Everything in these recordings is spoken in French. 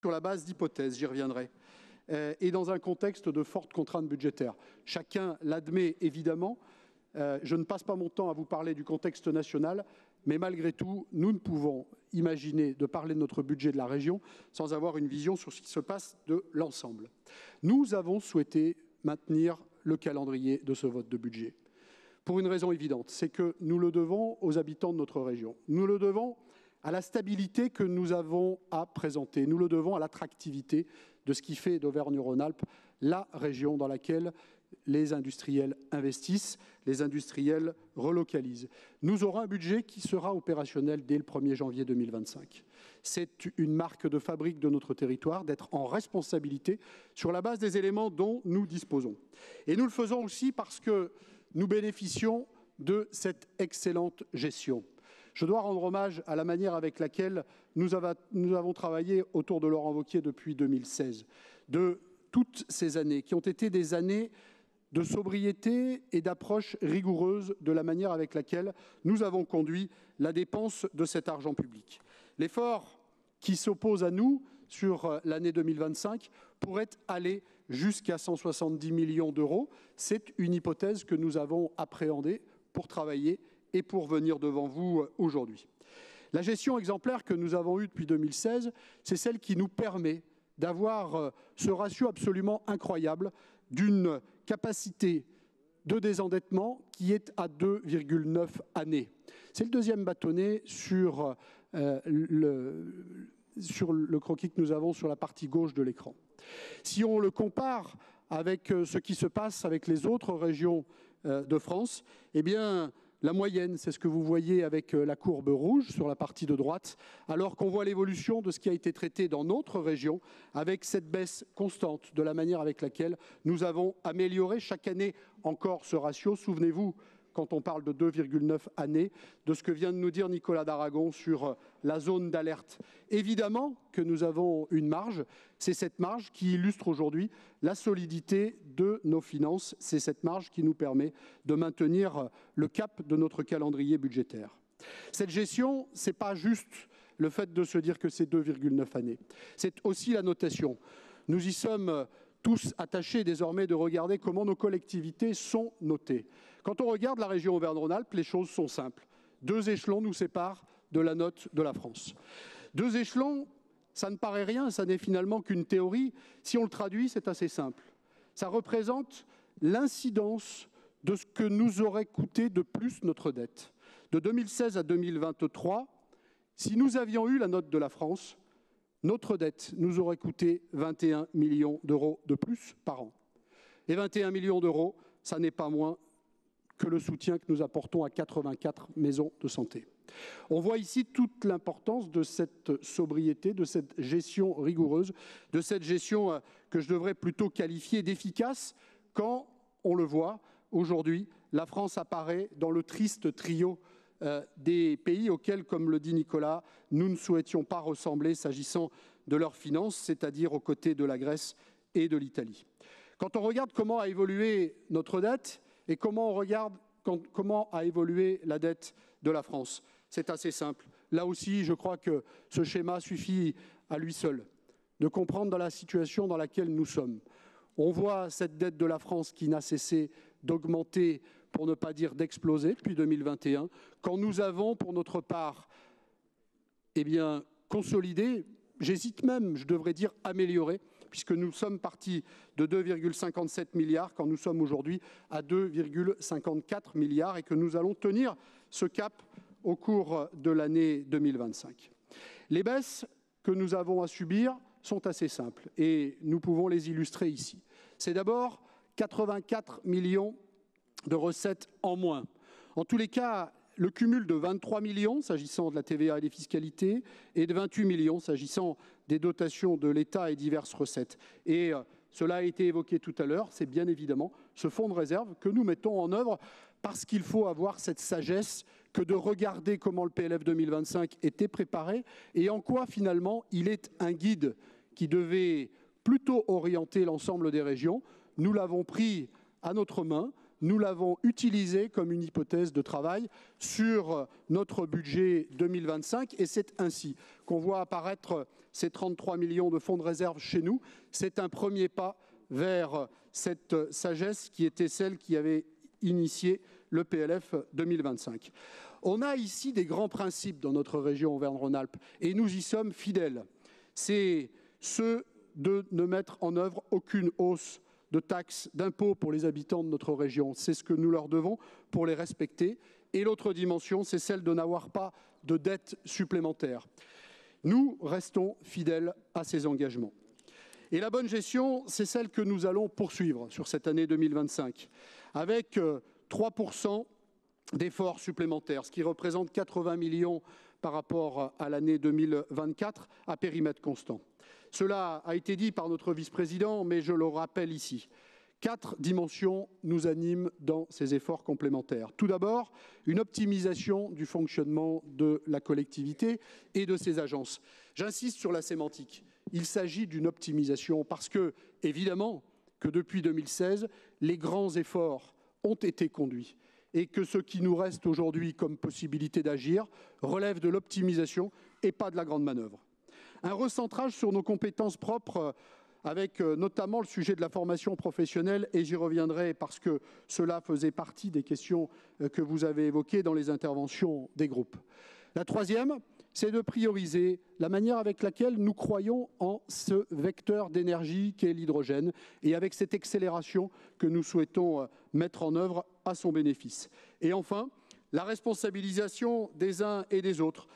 sur la base d'hypothèses, j'y reviendrai, et dans un contexte de fortes contraintes budgétaires. Chacun l'admet évidemment. Je ne passe pas mon temps à vous parler du contexte national, mais malgré tout, nous ne pouvons imaginer de parler de notre budget de la région sans avoir une vision sur ce qui se passe de l'ensemble. Nous avons souhaité maintenir le calendrier de ce vote de budget pour une raison évidente, c'est que nous le devons aux habitants de notre région. Nous le devons à la stabilité que nous avons à présenter. Nous le devons à l'attractivité de ce qui fait d'Auvergne-Rhône-Alpes la région dans laquelle les industriels investissent, les industriels relocalisent. Nous aurons un budget qui sera opérationnel dès le 1er janvier 2025. C'est une marque de fabrique de notre territoire d'être en responsabilité sur la base des éléments dont nous disposons. Et nous le faisons aussi parce que nous bénéficions de cette excellente gestion. Je dois rendre hommage à la manière avec laquelle nous avons travaillé autour de Laurent Wauquiez depuis 2016, de toutes ces années qui ont été des années de sobriété et d'approche rigoureuse de la manière avec laquelle nous avons conduit la dépense de cet argent public. L'effort qui s'oppose à nous sur l'année 2025 pourrait aller jusqu'à 170 millions d'euros. C'est une hypothèse que nous avons appréhendée pour travailler et pour venir devant vous aujourd'hui. La gestion exemplaire que nous avons eue depuis 2016, c'est celle qui nous permet d'avoir ce ratio absolument incroyable d'une capacité de désendettement qui est à 2,9 années. C'est le deuxième bâtonnet sur le croquis que nous avons sur la partie gauche de l'écran. Si on le compare avec ce qui se passe avec les autres régions de France, eh bien, la moyenne, c'est ce que vous voyez avec la courbe rouge sur la partie de droite, alors qu'on voit l'évolution de ce qui a été traité dans notre région avec cette baisse constante de la manière avec laquelle nous avons amélioré chaque année encore ce ratio. Souvenez-vous, quand on parle de 2,9 années, de ce que vient de nous dire Nicolas Daragon sur la zone d'alerte. Évidemment que nous avons une marge, c'est cette marge qui illustre aujourd'hui la solidité de nos finances, c'est cette marge qui nous permet de maintenir le cap de notre calendrier budgétaire. Cette gestion, ce n'est pas juste le fait de se dire que c'est 2,9 années, c'est aussi la notation. Nous y sommes tous attachés désormais de regarder comment nos collectivités sont notées. Quand on regarde la région Auvergne-Rhône-Alpes, les choses sont simples. 2 échelons nous séparent de la note de la France. 2 échelons, ça ne paraît rien, ça n'est finalement qu'une théorie. Si on le traduit, c'est assez simple. Ça représente l'incidence de ce que nous aurait coûté de plus notre dette. De 2016 à 2023, si nous avions eu la note de la France, notre dette nous aurait coûté 21 millions d'euros de plus par an. Et 21 millions d'euros, ça n'est pas moins que le soutien que nous apportons à 84 maisons de santé. On voit ici toute l'importance de cette sobriété, de cette gestion rigoureuse, de cette gestion que je devrais plutôt qualifier d'efficace quand, on le voit, aujourd'hui, la France apparaît dans le triste trio des pays auxquels, comme le dit Nicolas, nous ne souhaitions pas ressembler s'agissant de leurs finances, c'est-à-dire aux côtés de la Grèce et de l'Italie. Quand on regarde comment a évolué notre dette et comment on regarde comment a évolué la dette de la France, c'est assez simple. Là aussi, je crois que ce schéma suffit à lui seul de comprendre dans la situation dans laquelle nous sommes. On voit cette dette de la France qui n'a cessé d'augmenter, pour ne pas dire d'exploser, depuis 2021, quand nous avons, pour notre part, consolidé, j'hésite même, je devrais dire amélioré, puisque nous sommes partis de 2,57 milliards quand nous sommes aujourd'hui à 2,54 milliards et que nous allons tenir ce cap au cours de l'année 2025. Les baisses que nous avons à subir sont assez simples et nous pouvons les illustrer ici. C'est d'abord 84 millions de recettes en moins. En tous les cas, le cumul de 23 millions s'agissant de la TVA et des fiscalités et de 28 millions s'agissant des dotations de l'État et diverses recettes. Et cela a été évoqué tout à l'heure, c'est bien évidemment ce fonds de réserve que nous mettons en œuvre parce qu'il faut avoir cette sagesse que de regarder comment le PLF 2025 était préparé et en quoi finalement il est un guide qui devait plutôt orienter l'ensemble des régions. Nous l'avons pris à notre main, nous l'avons utilisé comme une hypothèse de travail sur notre budget 2025 et c'est ainsi qu'on voit apparaître ces 33 millions de fonds de réserve chez nous. C'est un premier pas vers cette sagesse qui était celle qui avait initié le PLF 2025. On a ici des grands principes dans notre région Auvergne-Rhône-Alpes et nous y sommes fidèles. C'est ceux de ne mettre en œuvre aucune hausse de taxes, d'impôts pour les habitants de notre région. C'est ce que nous leur devons pour les respecter. Et l'autre dimension, c'est celle de n'avoir pas de dettes supplémentaires. Nous restons fidèles à ces engagements. Et la bonne gestion, c'est celle que nous allons poursuivre sur cette année 2025, avec 3% d'efforts supplémentaires, ce qui représente 80 millions par rapport à l'année 2024 à périmètre constant. Cela a été dit par notre vice-président, mais je le rappelle ici. 4 dimensions nous animent dans ces efforts complémentaires. Tout d'abord, une optimisation du fonctionnement de la collectivité et de ses agences. J'insiste sur la sémantique. Il s'agit d'une optimisation parce que, évidemment, que depuis 2016, les grands efforts ont été conduits et que ce qui nous reste aujourd'hui comme possibilité d'agir relève de l'optimisation et pas de la grande manœuvre. Un recentrage sur nos compétences propres avec notamment le sujet de la formation professionnelle et j'y reviendrai parce que cela faisait partie des questions que vous avez évoquées dans les interventions des groupes. La troisième, c'est de prioriser la manière avec laquelle nous croyons en ce vecteur d'énergie qu'est l'hydrogène et avec cette accélération que nous souhaitons mettre en œuvre à son bénéfice. Et enfin, la responsabilisation des uns et des autres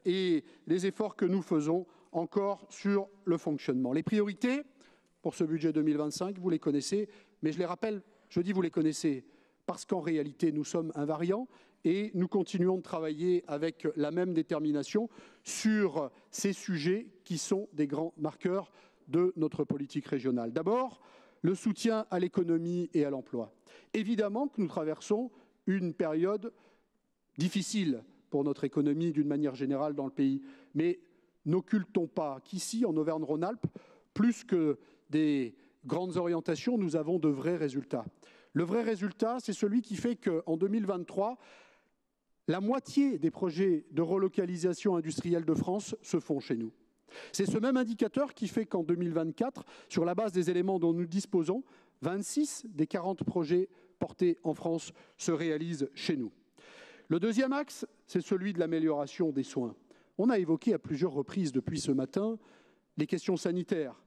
et les efforts que nous faisons encore sur le fonctionnement. Les priorités pour ce budget 2025, vous les connaissez, mais je les rappelle, je dis vous les connaissez, parce qu'en réalité, nous sommes invariants et nous continuons de travailler avec la même détermination sur ces sujets qui sont des grands marqueurs de notre politique régionale. D'abord, le soutien à l'économie et à l'emploi. Évidemment que nous traversons une période difficile pour notre économie d'une manière générale dans le pays, mais n'occultons pas qu'ici, en Auvergne-Rhône-Alpes, plus que des grandes orientations, nous avons de vrais résultats. Le vrai résultat, c'est celui qui fait qu'en 2023, la moitié des projets de relocalisation industrielle de France se font chez nous. C'est ce même indicateur qui fait qu'en 2024, sur la base des éléments dont nous disposons, 26 des 40 projets portés en France se réalisent chez nous. Le deuxième axe, c'est celui de l'amélioration des soins. On a évoqué à plusieurs reprises depuis ce matin les questions sanitaires,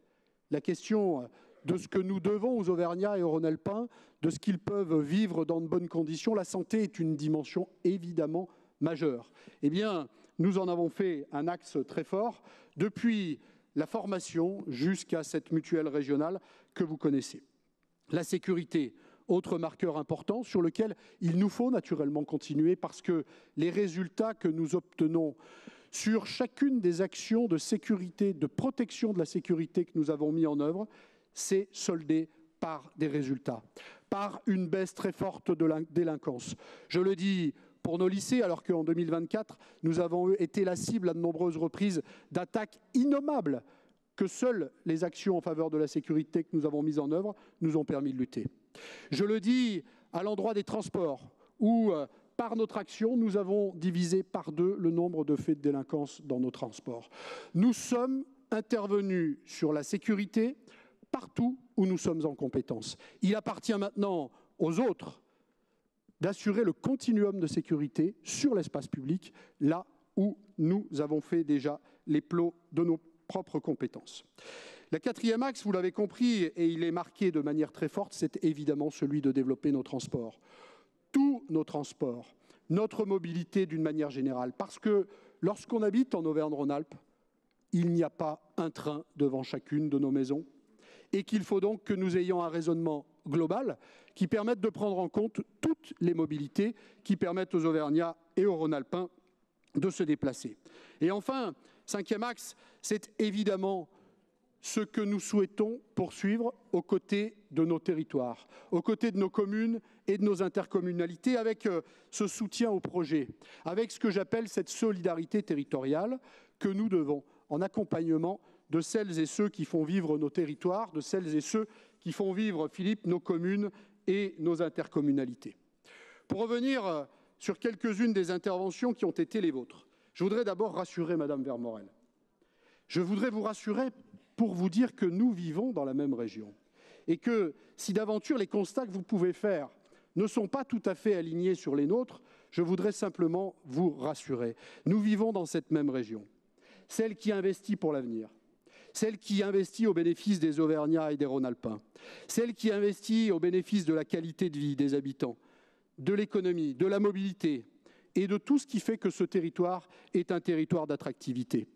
la question de ce que nous devons aux Auvergnats et aux Rhône-Alpins, de ce qu'ils peuvent vivre dans de bonnes conditions. La santé est une dimension évidemment majeure. Eh bien, nous en avons fait un axe très fort, depuis la formation jusqu'à cette mutuelle régionale que vous connaissez. La sécurité, autre marqueur important sur lequel il nous faut naturellement continuer parce que les résultats que nous obtenons sur chacune des actions de sécurité, de protection de la sécurité que nous avons mis en œuvre, c'est soldé par des résultats, par une baisse très forte de la délinquance. Je le dis pour nos lycées, alors qu'en 2024, nous avons été la cible à de nombreuses reprises d'attaques innommables que seules les actions en faveur de la sécurité que nous avons mises en œuvre nous ont permis de lutter. Je le dis à l'endroit des transports, où par notre action, nous avons divisé par 2 le nombre de faits de délinquance dans nos transports. Nous sommes intervenus sur la sécurité partout où nous sommes en compétence. Il appartient maintenant aux autres d'assurer le continuum de sécurité sur l'espace public, là où nous avons fait déjà les plots de nos propres compétences. Le 4e axe, vous l'avez compris, et il est marqué de manière très forte, c'est évidemment celui de développer nos transports. Tous nos transports, notre mobilité d'une manière générale. Parce que lorsqu'on habite en Auvergne-Rhône-Alpes, il n'y a pas un train devant chacune de nos maisons et qu'il faut donc que nous ayons un raisonnement global qui permette de prendre en compte toutes les mobilités qui permettent aux Auvergnats et aux Rhône-Alpins de se déplacer. Et enfin, 5e axe, c'est évidemment ce que nous souhaitons poursuivre aux côtés de nos territoires, aux côtés de nos communes et de nos intercommunalités, avec ce soutien au projet, avec ce que j'appelle cette solidarité territoriale que nous devons en accompagnement de celles et ceux qui font vivre nos territoires, de celles et ceux qui font vivre, Philippe, nos communes et nos intercommunalités. Pour revenir sur quelques-unes des interventions qui ont été les vôtres, je voudrais d'abord rassurer Madame Vermorel. Je voudrais vous rassurer pour vous dire que nous vivons dans la même région et que si d'aventure les constats que vous pouvez faire ne sont pas tout à fait alignés sur les nôtres, je voudrais simplement vous rassurer. Nous vivons dans cette même région, celle qui investit pour l'avenir, celle qui investit au bénéfice des Auvergnats et des Rhône-Alpins, celle qui investit au bénéfice de la qualité de vie des habitants, de l'économie, de la mobilité et de tout ce qui fait que ce territoire est un territoire d'attractivité.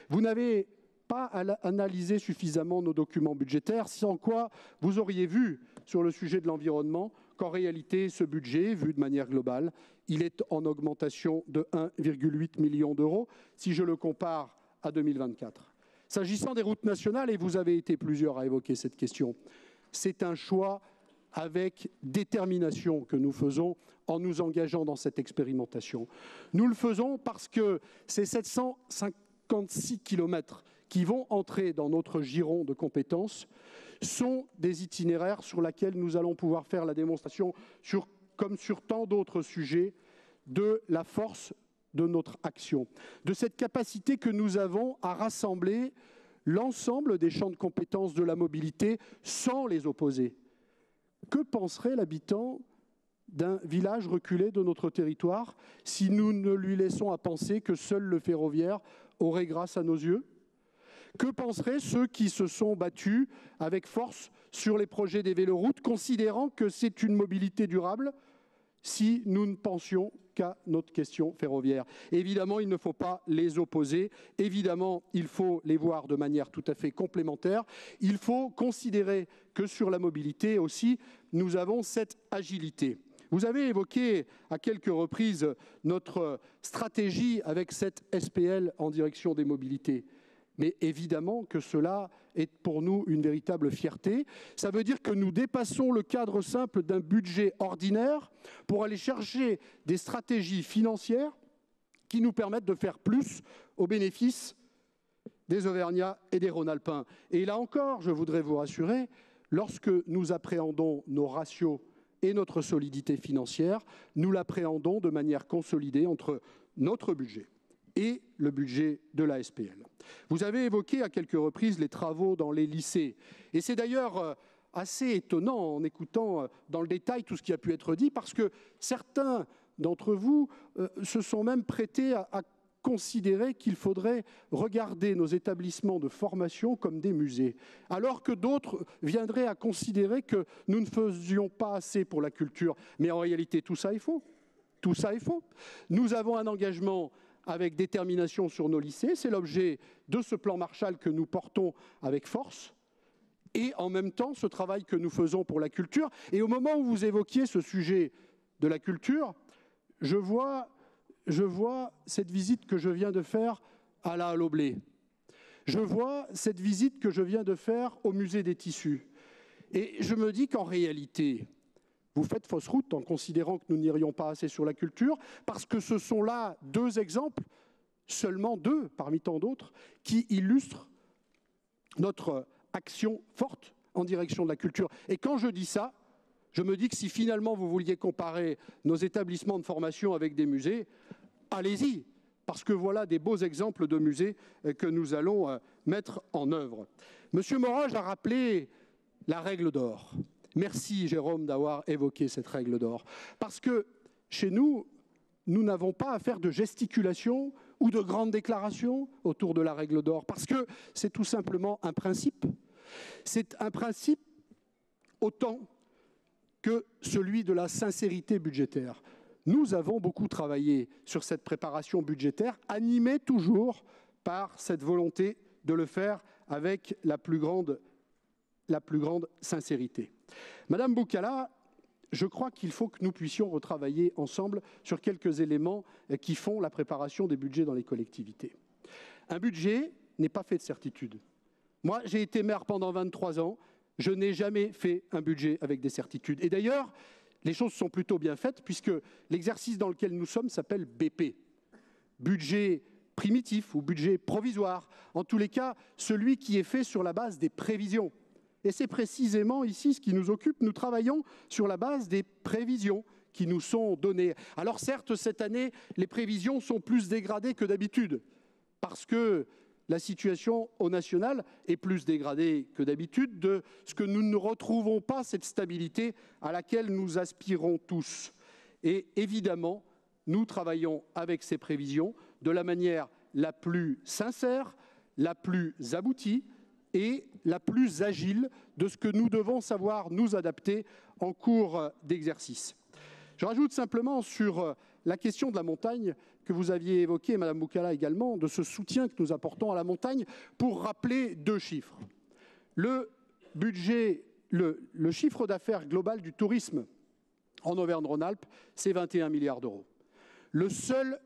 Vous n'avez pas analysé suffisamment nos documents budgétaires, sans quoi vous auriez vu sur le sujet de l'environnement qu'en réalité, ce budget, vu de manière globale, il est en augmentation de 1,8 million d'euros si je le compare à 2024. S'agissant des routes nationales, et vous avez été plusieurs à évoquer cette question, c'est un choix avec détermination que nous faisons en nous engageant dans cette expérimentation. Nous le faisons parce que ces 756 kilomètres qui vont entrer dans notre giron de compétences sont des itinéraires sur lesquels nous allons pouvoir faire la démonstration, comme sur tant d'autres sujets, de la force de notre action, de cette capacité que nous avons à rassembler l'ensemble des champs de compétences de la mobilité sans les opposer. Que penserait l'habitant d'un village reculé de notre territoire si nous ne lui laissons à penser que seul le ferroviaire aurait grâce à nos yeux ? Que penseraient ceux qui se sont battus avec force sur les projets des véloroutes, considérant que c'est une mobilité durable, si nous ne pensions qu'à notre question ferroviaire? Évidemment, il ne faut pas les opposer. Évidemment, il faut les voir de manière tout à fait complémentaire. Il faut considérer que sur la mobilité aussi, nous avons cette agilité. Vous avez évoqué à quelques reprises notre stratégie avec cette SPL en direction des mobilités. Mais évidemment que cela est pour nous une véritable fierté. Ça veut dire que nous dépassons le cadre simple d'un budget ordinaire pour aller chercher des stratégies financières qui nous permettent de faire plus au bénéfice des Auvergnats et des Rhône-Alpins. Et là encore, je voudrais vous rassurer, lorsque nous appréhendons nos ratios et notre solidité financière, nous l'appréhendons de manière consolidée entre notre budget et le budget de la SPL. Vous avez évoqué à quelques reprises les travaux dans les lycées. Et c'est d'ailleurs assez étonnant en écoutant dans le détail tout ce qui a pu être dit, parce que certains d'entre vous se sont même prêtés à considérer qu'il faudrait regarder nos établissements de formation comme des musées, alors que d'autres viendraient à considérer que nous ne faisions pas assez pour la culture. Mais en réalité, tout ça est faux. Tout ça est faux. Nous avons un engagement avec détermination sur nos lycées. C'est l'objet de ce plan Marshall que nous portons avec force. Et en même temps, ce travail que nous faisons pour la culture. Et au moment où vous évoquiez ce sujet de la culture, je vois cette visite que je viens de faire à la Halle au Blé. Je vois cette visite que je viens de faire au musée des tissus. Et je me dis qu'en réalité, vous faites fausse route en considérant que nous n'irions pas assez sur la culture, parce que ce sont là deux exemples, seulement deux parmi tant d'autres, qui illustrent notre action forte en direction de la culture. Et quand je dis ça, je me dis que si finalement vous vouliez comparer nos établissements de formation avec des musées, allez-y, parce que voilà des beaux exemples de musées que nous allons mettre en œuvre. Monsieur Morage a rappelé la règle d'or. Merci Jérôme d'avoir évoqué cette règle d'or. Parce que chez nous, nous n'avons pas à faire de gesticulation ou de grandes déclarations autour de la règle d'or. Parce que c'est tout simplement un principe. C'est un principe autant que celui de la sincérité budgétaire. Nous avons beaucoup travaillé sur cette préparation budgétaire, animée toujours par cette volonté de le faire avec la plus grande sincérité. Madame Boucala, je crois qu'il faut que nous puissions retravailler ensemble sur quelques éléments qui font la préparation des budgets dans les collectivités. Un budget n'est pas fait de certitudes. Moi, j'ai été maire pendant 23 ans, je n'ai jamais fait un budget avec des certitudes. Et d'ailleurs, les choses sont plutôt bien faites puisque l'exercice dans lequel nous sommes s'appelle BP, budget primitif ou budget provisoire. En tous les cas, celui qui est fait sur la base des prévisions. Et c'est précisément ici ce qui nous occupe. Nous travaillons sur la base des prévisions qui nous sont données. Alors certes, cette année, les prévisions sont plus dégradées que d'habitude, parce que la situation au national est plus dégradée que d'habitude, de ce que nous ne retrouvons pas cette stabilité à laquelle nous aspirons tous. Et évidemment, nous travaillons avec ces prévisions de la manière la plus sincère, la plus aboutie et la plus agile de ce que nous devons savoir nous adapter en cours d'exercice. Je rajoute simplement sur la question de la montagne que vous aviez évoquée, Madame Boukala également, de ce soutien que nous apportons à la montagne, pour rappeler 2 chiffres. Le chiffre d'affaires global du tourisme en Auvergne-Rhône-Alpes, c'est 21 milliards d'euros. Le seul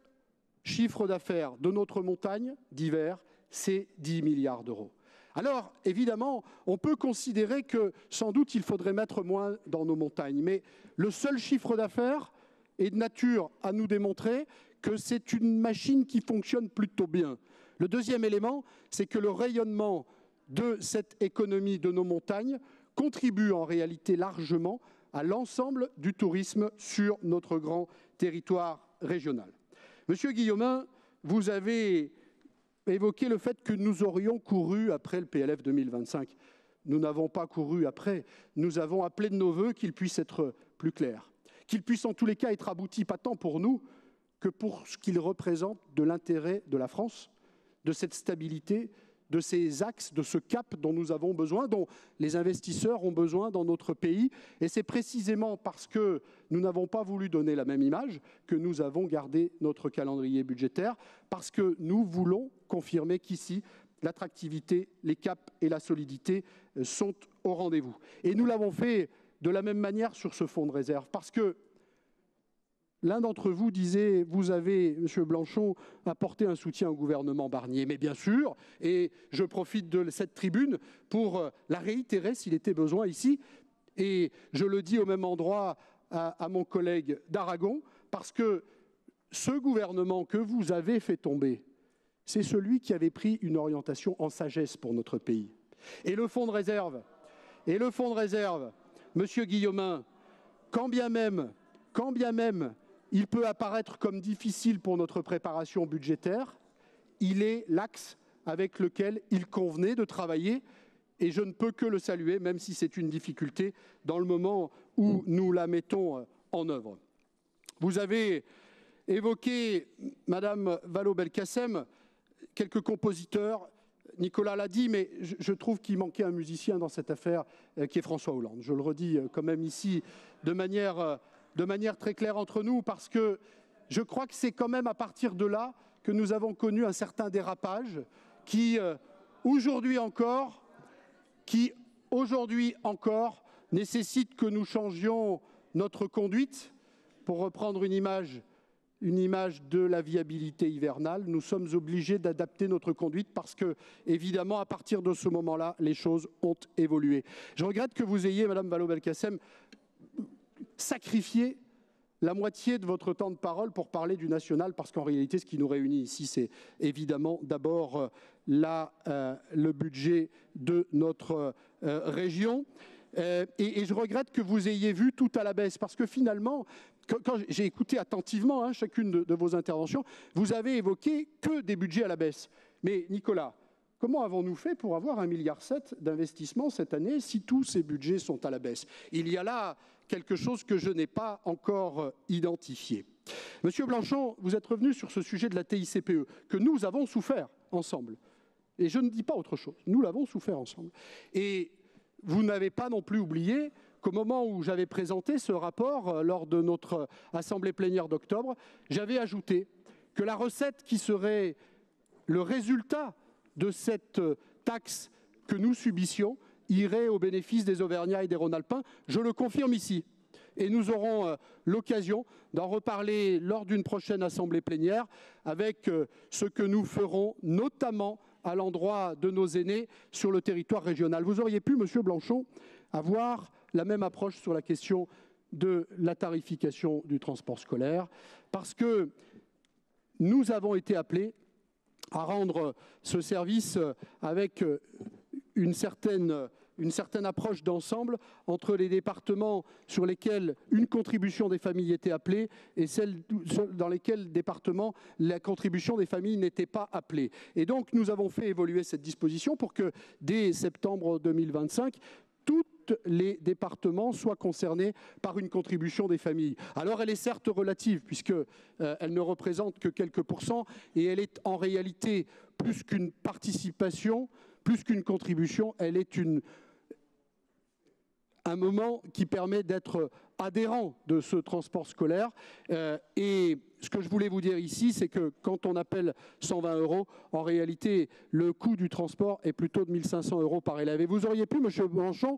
chiffre d'affaires de notre montagne d'hiver, c'est 10 milliards d'euros. Alors, évidemment, on peut considérer que, sans doute, il faudrait mettre moins dans nos montagnes. Mais le seul chiffre d'affaires est de nature à nous démontrer que c'est une machine qui fonctionne plutôt bien. Le deuxième élément, c'est que le rayonnement de cette économie de nos montagnes contribue en réalité largement à l'ensemble du tourisme sur notre grand territoire régional. Monsieur Guillaumin, vous avez évoqué le fait que nous aurions couru après le PLF 2025. Nous n'avons pas couru après, nous avons appelé de nos vœux qu'il puisse être plus clair, qu'il puisse en tous les cas être abouti, pas tant pour nous que pour ce qu'il représente de l'intérêt de la France, de cette stabilité, de ces axes, de ce cap dont nous avons besoin, dont les investisseurs ont besoin dans notre pays. Et c'est précisément parce que nous n'avons pas voulu donner la même image que nous avons gardé notre calendrier budgétaire, parce que nous voulons confirmer qu'ici, l'attractivité, les caps et la solidité sont au rendez-vous. Et nous l'avons fait de la même manière sur ce fonds de réserve, parce que l'un d'entre vous disait, vous avez, M. Blanchon, apporté un soutien au gouvernement Barnier. Mais bien sûr, et je profite de cette tribune pour la réitérer s'il était besoin ici, et je le dis au même endroit à mon collègue d'Aragon, parce que ce gouvernement que vous avez fait tomber, c'est celui qui avait pris une orientation en sagesse pour notre pays. Et le fonds de réserve, Monsieur Guillaumin, quand bien même il peut apparaître comme difficile pour notre préparation budgétaire, il est l'axe avec lequel il convenait de travailler et je ne peux que le saluer, même si c'est une difficulté dans le moment où nous la mettons en œuvre. Vous avez évoqué, Madame Vallaud-Belkacem, quelques compositeurs. Nicolas l'a dit, mais je trouve qu'il manquait un musicien dans cette affaire qui est François Hollande. Je le redis quand même ici de manière très claire entre nous, parce que je crois que c'est quand même à partir de là que nous avons connu un certain dérapage qui, aujourd'hui encore, nécessite que nous changions notre conduite. Pour reprendre une image de la viabilité hivernale, nous sommes obligés d'adapter notre conduite parce que, évidemment, à partir de ce moment-là, les choses ont évolué. Je regrette que vous ayez, Madame Vallaud-Belkacem, sacrifié la moitié de votre temps de parole pour parler du national, parce qu'en réalité, ce qui nous réunit ici, c'est évidemment d'abord le budget de notre région. Et je regrette que vous ayez vu tout à la baisse, parce que finalement, quand j'ai écouté attentivement chacune de vos interventions, vous avez évoqué que des budgets à la baisse. Mais Nicolas, comment avons-nous fait pour avoir 1,7 milliard d'investissements cette année si tous ces budgets sont à la baisse? Il y a là quelque chose que je n'ai pas encore identifié. Monsieur Blanchon, vous êtes revenu sur ce sujet de la TICPE, que nous avons souffert ensemble. Et je ne dis pas autre chose, nous l'avons souffert ensemble. Et vous n'avez pas non plus oublié qu'au moment où j'avais présenté ce rapport lors de notre assemblée plénière d'octobre, j'avais ajouté que la recette qui serait le résultat de cette taxe que nous subissions irait au bénéfice des Auvergnats et des Rhône-Alpins. Je le confirme ici. Et nous aurons l'occasion d'en reparler lors d'une prochaine assemblée plénière avec ce que nous ferons, notamment à l'endroit de nos aînés sur le territoire régional. Vous auriez pu, Monsieur Blanchon, avoir la même approche sur la question de la tarification du transport scolaire, parce que nous avons été appelés à rendre ce service avec une certaine approche d'ensemble entre les départements sur lesquels une contribution des familles était appelée et celles dans lesquels départements la contribution des familles n'était pas appelée. Et donc nous avons fait évoluer cette disposition pour que dès septembre 2025, tous les départements soient concernés par une contribution des familles. Alors elle est certes relative puisqu'elle ne représente que quelques pourcents et elle est en réalité plus qu'une participation, plus qu'une contribution, elle est un moment qui permet d'être adhérent de ce transport scolaire. Et ce que je voulais vous dire ici, c'est que quand on appelle 120 €, en réalité, le coût du transport est plutôt de 1 500 € par élève. Et vous auriez pu, M. Blanchon,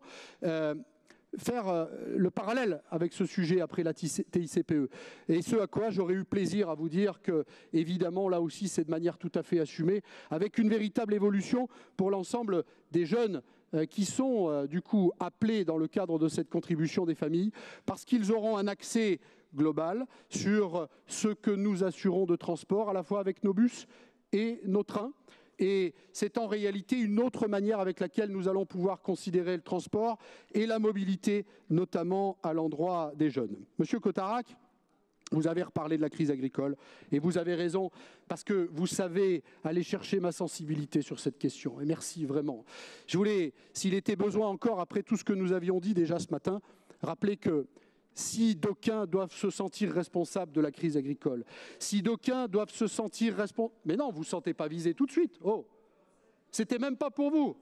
faire le parallèle avec ce sujet après la TICPE. Et ce à quoi j'aurais eu plaisir à vous dire que, évidemment, là aussi, c'est de manière tout à fait assumée, avec une véritable évolution pour l'ensemble des jeunes qui sont du coup appelés dans le cadre de cette contribution des familles, parce qu'ils auront un accès global sur ce que nous assurons de transport, à la fois avec nos bus et nos trains. Et c'est en réalité une autre manière avec laquelle nous allons pouvoir considérer le transport et la mobilité, notamment à l'endroit des jeunes. Monsieur Cotarac, vous avez reparlé de la crise agricole et vous avez raison parce que vous savez aller chercher ma sensibilité sur cette question. Et merci vraiment. Je voulais, s'il était besoin encore, après tout ce que nous avions dit déjà ce matin, rappeler que si d'aucuns doivent se sentir responsables de la crise agricole, si d'aucuns doivent se sentir responsables... Mais non, vous ne vous sentez pas visé tout de suite. Oh, c'était même pas pour vous.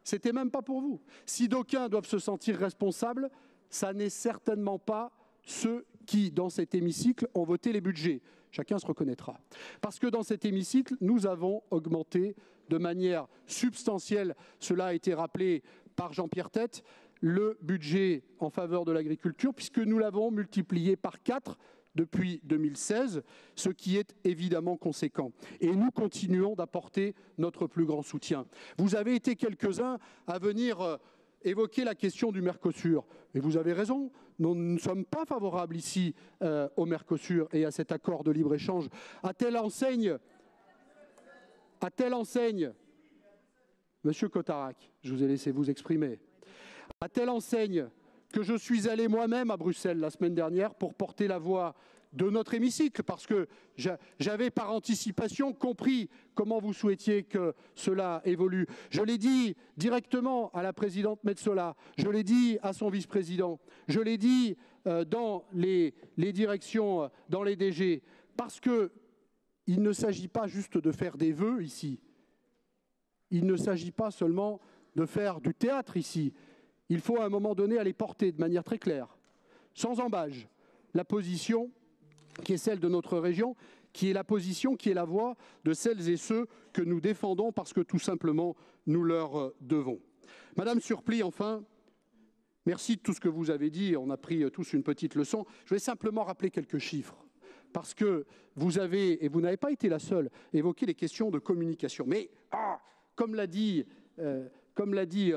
C'était même pas pour vous. Si d'aucuns doivent se sentir responsables, ça n'est certainement pas ceux qui, dans cet hémicycle, ont voté les budgets. Chacun se reconnaîtra. Parce que dans cet hémicycle, nous avons augmenté de manière substantielle, cela a été rappelé par Jean-Pierre Tête, le budget en faveur de l'agriculture, puisque nous l'avons multiplié par 4 depuis 2016, ce qui est évidemment conséquent. Et nous continuons d'apporter notre plus grand soutien. Vous avez été quelques-uns à venir évoquer la question du Mercosur. Et vous avez raison, nous ne sommes pas favorables ici au Mercosur et à cet accord de libre-échange. À telle enseigne, Monsieur Cotarac, je vous ai laissé vous exprimer, à telle enseigne que je suis allé moi-même à Bruxelles la semaine dernière pour porter la voix de notre hémicycle, parce que j'avais par anticipation compris comment vous souhaitiez que cela évolue. Je l'ai dit directement à la présidente Metsola, je l'ai dit à son vice-président, je l'ai dit dans les directions, dans les DG, parce qu'il ne s'agit pas juste de faire des vœux ici, il ne s'agit pas seulement de faire du théâtre ici. Il faut à un moment donné aller porter de manière très claire, sans embâge, la position qui est celle de notre région, qui est la position, qui est la voix de celles et ceux que nous défendons parce que tout simplement nous leur devons. Madame Surplis, enfin, merci de tout ce que vous avez dit, on a pris tous une petite leçon. Je vais simplement rappeler quelques chiffres, parce que vous avez, et vous n'avez pas été la seule, évoqué les questions de communication. Mais, comme l'a dit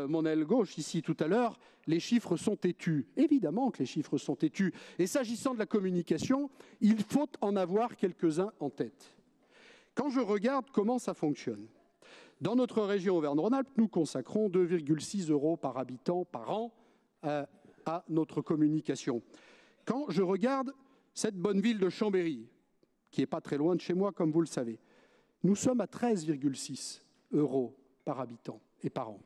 mon aile gauche ici tout à l'heure, les chiffres sont têtus. Évidemment que les chiffres sont têtus. Et s'agissant de la communication, il faut en avoir quelques-uns en tête. Quand je regarde comment ça fonctionne, dans notre région Auvergne-Rhône-Alpes, nous consacrons 2,6 € par habitant par an à notre communication. Quand je regarde cette bonne ville de Chambéry, qui n'est pas très loin de chez moi, comme vous le savez, nous sommes à 13,6 € par habitant et par an.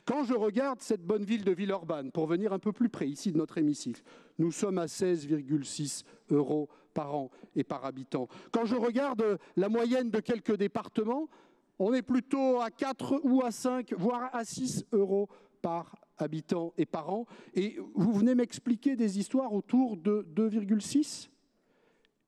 Quand je regarde cette bonne ville de Villeurbanne, pour venir un peu plus près ici de notre hémicycle, nous sommes à 16,6 € par an et par habitant. Quand je regarde la moyenne de quelques départements, on est plutôt à 4 ou à 5, voire à 6 € par habitant et par an. Et vous venez m'expliquer des histoires autour de 2,6 ?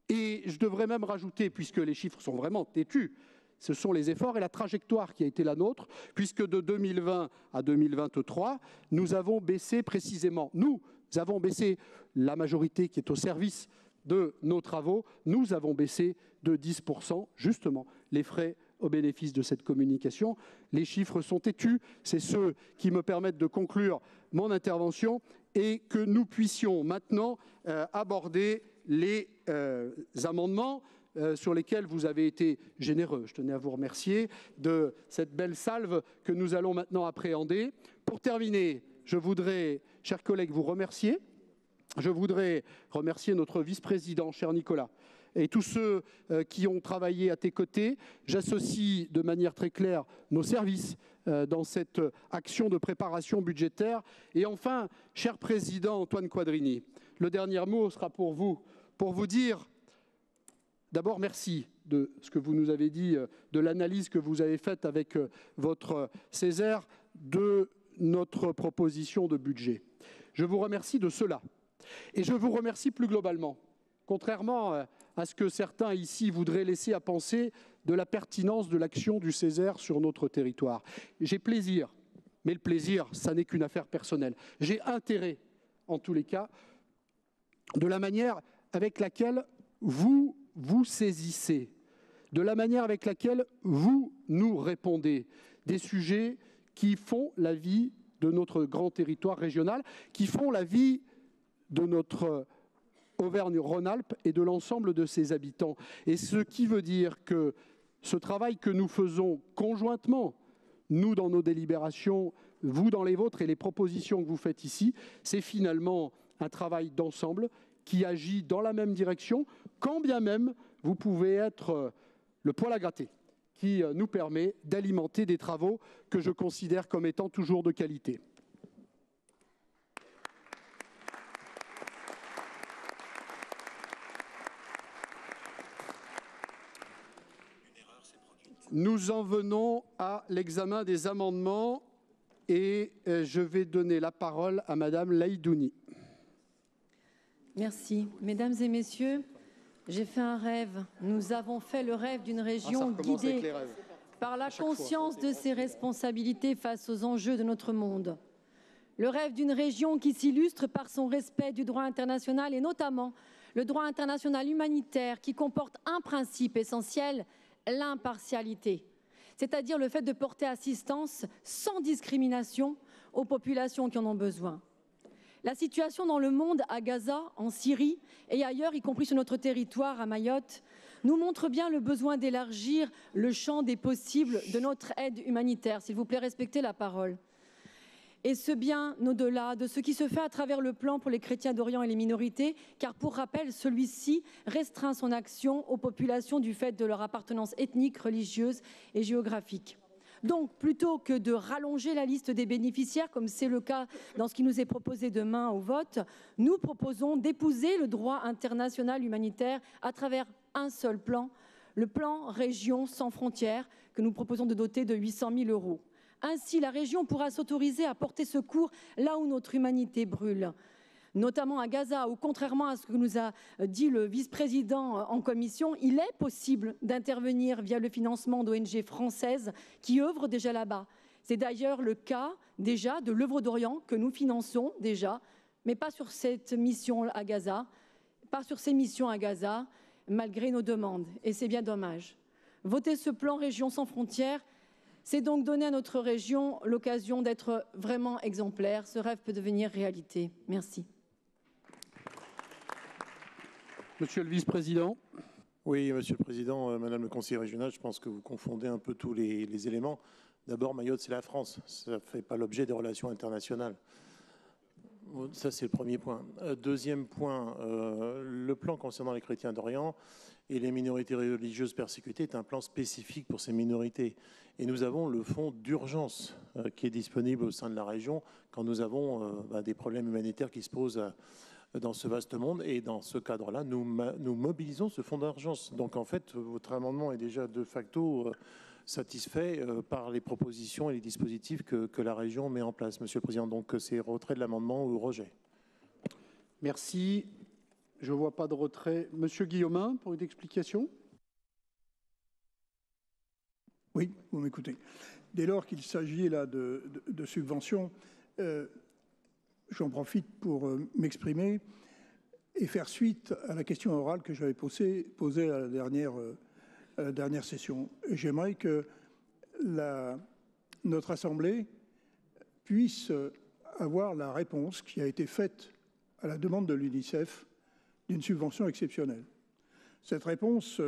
Et je devrais même rajouter, puisque les chiffres sont vraiment têtus, ce sont les efforts et la trajectoire qui a été la nôtre, puisque de 2020 à 2023, nous avons baissé précisément, nous avons baissé la majorité qui est au service de nos travaux, nous avons baissé de 10% justement les frais au bénéfice de cette communication. Les chiffres sont têtus, c'est ceux qui me permettent de conclure mon intervention et que nous puissions maintenant aborder les amendements. sur lesquels vous avez été généreux. Je tenais à vous remercier de cette belle salve que nous allons maintenant appréhender. Pour terminer, je voudrais, chers collègues, vous remercier. Je voudrais remercier notre vice-président, cher Nicolas, et tous ceux qui ont travaillé à tes côtés. J'associe de manière très claire nos services dans cette action de préparation budgétaire. Et enfin, cher président Antoine Quadrini, le dernier mot sera pour vous dire d'abord merci de ce que vous nous avez dit, de l'analyse que vous avez faite avec votre Césaire de notre proposition de budget. Je vous remercie de cela. Et je vous remercie plus globalement, contrairement à ce que certains ici voudraient laisser à penser de la pertinence de l'action du Césaire sur notre territoire. J'ai plaisir, mais le plaisir, ça n'est qu'une affaire personnelle. J'ai intérêt, en tous les cas, de la manière avec laquelle vous vous saisissez, de la manière avec laquelle vous nous répondez, des sujets qui font la vie de notre grand territoire régional, qui font la vie de notre Auvergne-Rhône-Alpes et de l'ensemble de ses habitants. Et ce qui veut dire que ce travail que nous faisons conjointement, nous dans nos délibérations, vous dans les vôtres et les propositions que vous faites ici, c'est finalement un travail d'ensemble qui agit dans la même direction, quand bien même vous pouvez être le poil à gratter, qui nous permet d'alimenter des travaux que je considère comme étant toujours de qualité. Nous en venons à l'examen des amendements et je vais donner la parole à Madame Laïdouni. Merci. Mesdames et messieurs, j'ai fait un rêve. Nous avons fait le rêve d'une région guidée par la conscience de ses responsabilités face aux enjeux de notre monde. Le rêve d'une région qui s'illustre par son respect du droit international et notamment le droit international humanitaire qui comporte un principe essentiel, l'impartialité, c'est-à-dire le fait de porter assistance sans discrimination aux populations qui en ont besoin. La situation dans le monde, à Gaza, en Syrie et ailleurs, y compris sur notre territoire, à Mayotte, nous montre bien le besoin d'élargir le champ des possibles de notre aide humanitaire. S'il vous plaît, respectez la parole. Et ce bien au-delà de ce qui se fait à travers le plan pour les chrétiens d'Orient et les minorités, car pour rappel, celui-ci restreint son action aux populations du fait de leur appartenance ethnique, religieuse et géographique. Donc, plutôt que de rallonger la liste des bénéficiaires, comme c'est le cas dans ce qui nous est proposé demain au vote, nous proposons d'épouser le droit international humanitaire à travers un seul plan, le plan Région sans frontières, que nous proposons de doter de 800 000 €. Ainsi, la région pourra s'autoriser à porter secours là où notre humanité brûle, notamment à Gaza, où contrairement à ce que nous a dit le vice-président en commission, il est possible d'intervenir via le financement d'ONG françaises qui œuvrent déjà là-bas. C'est d'ailleurs le cas déjà de l'œuvre d'Orient que nous finançons déjà, mais pas sur cette mission à Gaza, pas sur ces missions à Gaza, malgré nos demandes. Et c'est bien dommage. Voter ce plan Région sans frontières, c'est donc donner à notre région l'occasion d'être vraiment exemplaire. Ce rêve peut devenir réalité. Merci. Monsieur le vice-président. Oui, Monsieur le Président, Madame le conseiller régional, je pense que vous confondez un peu tous les éléments. D'abord, Mayotte, c'est la France. Ça ne fait pas l'objet des relations internationales. Ça, c'est le premier point. Deuxième point, le plan concernant les chrétiens d'Orient et les minorités religieuses persécutées est un plan spécifique pour ces minorités. Et nous avons le fonds d'urgence qui est disponible au sein de la région quand nous avons des problèmes humanitaires qui se posent dans ce vaste monde. Et dans ce cadre-là, nous mobilisons ce fonds d'urgence. Donc en fait, votre amendement est déjà de facto satisfait par les propositions et les dispositifs que la région met en place, Monsieur le Président. Donc c'est retrait de l'amendement ou rejet. Merci. Je ne vois pas de retrait. Monsieur Guillaumin, pour une explication. Oui, vous m'écoutez. Dès lors qu'il s'agit là de subventions, j'en profite pour m'exprimer et faire suite à la question orale que j'avais posée à la dernière session. J'aimerais que notre Assemblée puisse avoir la réponse qui a été faite à la demande de l'UNICEF d'une subvention exceptionnelle. Cette réponse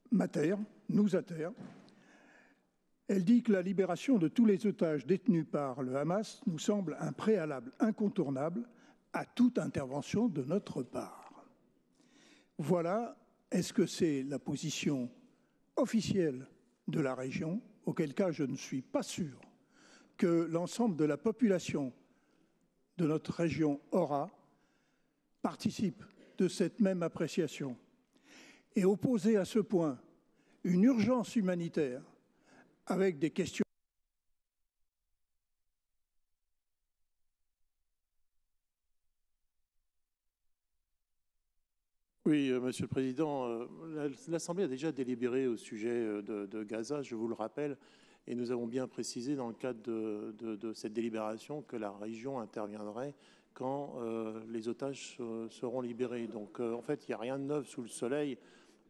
m'atterre, nous atterre. Elle dit que la libération de tous les otages détenus par le Hamas nous semble un préalable incontournable à toute intervention de notre part. Voilà, est-ce que c'est la position officielle de la région, auquel cas je ne suis pas sûr que l'ensemble de la population de notre région aura, participe de cette même appréciation. Et opposer à ce point une urgence humanitaire avec des questions. Oui, Monsieur le Président, l'Assemblée a déjà délibéré au sujet de Gaza, je vous le rappelle, et nous avons bien précisé dans le cadre de cette délibération que la région interviendrait quand les otages seront libérés. Donc, en fait, il n'y a rien de neuf sous le soleil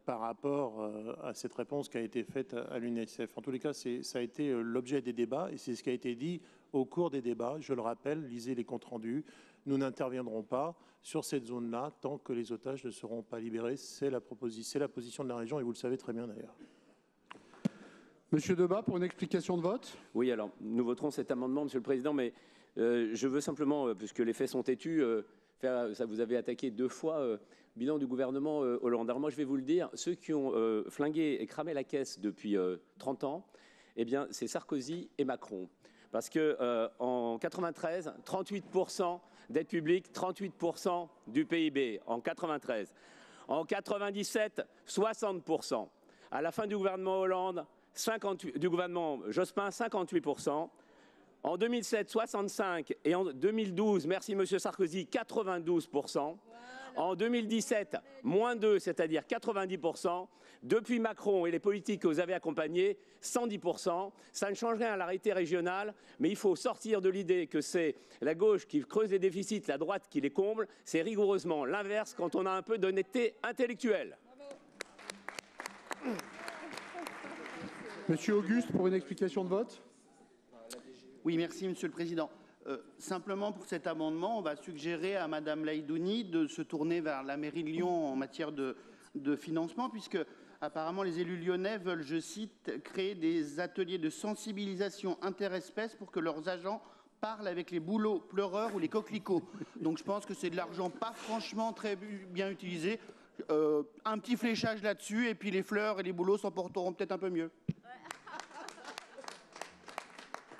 par rapport à cette réponse qui a été faite à l'UNICEF. En tous les cas, ça a été l'objet des débats et c'est ce qui a été dit au cours des débats. Je le rappelle, lisez les comptes rendus. Nous n'interviendrons pas sur cette zone-là tant que les otages ne seront pas libérés. C'est la position de la région et vous le savez très bien d'ailleurs. Monsieur Debat, pour une explication de vote. Oui, alors nous voterons cet amendement, Monsieur le Président, mais je veux simplement, puisque les faits sont têtus, ça vous avez attaqué 2 fois bilan du gouvernement Hollande. Alors moi, je vais vous le dire, ceux qui ont flingué et cramé la caisse depuis 30 ans, eh bien, c'est Sarkozy et Macron. Parce qu'en 93, 38% d'aide publique, 38% du PIB en 93. En 97, 60%. À la fin du gouvernement Hollande, du gouvernement Jospin, 58%. En 2007, 65%. Et en 2012, merci Monsieur Sarkozy, 92%. En 2017, moins 2, c'est-à-dire 90%. Depuis Macron et les politiques que vous avez accompagnés, 110%. Ça ne change rien à la réalité régionale, mais il faut sortir de l'idée que c'est la gauche qui creuse les déficits, la droite qui les comble. C'est rigoureusement l'inverse quand on a un peu d'honnêteté intellectuelle. Monsieur Auguste, pour une explication de vote. Oui, merci Monsieur le Président. Simplement pour cet amendement, on va suggérer à Madame Laïdouni de se tourner vers la mairie de Lyon en matière de financement, puisque apparemment les élus lyonnais veulent, je cite, créer des ateliers de sensibilisation interespèces pour que leurs agents parlent avec les bouleaux pleureurs ou les coquelicots. Donc je pense que c'est de l'argent pas franchement très bien utilisé. Un petit fléchage là-dessus et puis les fleurs et les bouleaux s'en porteront peut-être un peu mieux.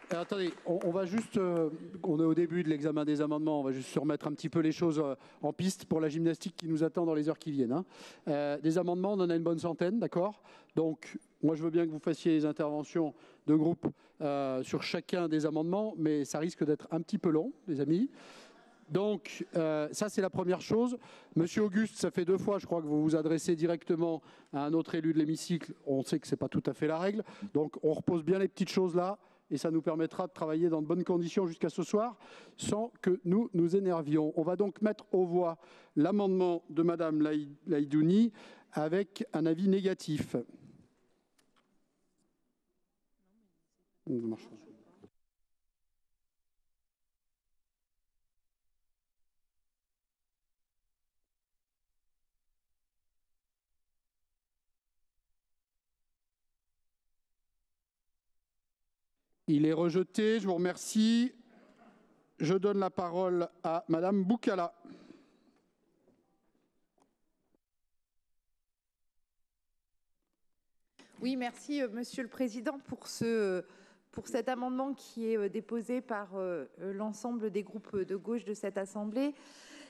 Attendez, on va juste, on est au début de l'examen des amendements, on va juste se remettre un petit peu les choses en piste pour la gymnastique qui nous attend dans les heures qui viennent. Hein. Des amendements, on en a une bonne centaine, d'accord? Donc, moi je veux bien que vous fassiez les interventions de groupe sur chacun des amendements, mais ça risque d'être un petit peu long, les amis. Donc, ça c'est la première chose. Monsieur Auguste, ça fait 2 fois, je crois, que vous vous adressez directement à un autre élu de l'hémicycle. On sait que ce n'est pas tout à fait la règle. Donc, on repose bien les petites choses là. Et ça nous permettra de travailler dans de bonnes conditions jusqu'à ce soir, sans que nous nous énervions. On va donc mettre aux voix l'amendement de Madame Laïdouni avec un avis négatif. Il est rejeté, je vous remercie. Je donne la parole à Madame Boucala. Oui, merci Monsieur le Président pour cet amendement qui est déposé par l'ensemble des groupes de gauche de cette Assemblée.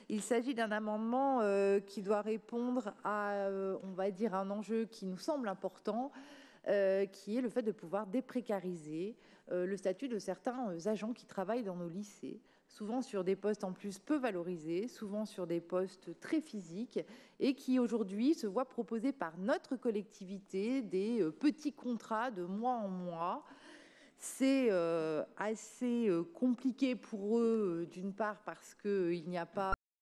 Il s'agit d'un amendement qui doit répondre à, on va dire, un enjeu qui nous semble important, qui est le fait de pouvoir déprécariser le statut de certains agents qui travaillent dans nos lycées, souvent sur des postes en plus peu valorisés, souvent sur des postes très physiques, et qui aujourd'hui se voient proposer par notre collectivité des petits contrats de mois en mois. C'est assez compliqué pour eux, d'une part parce qu'il n'y a pas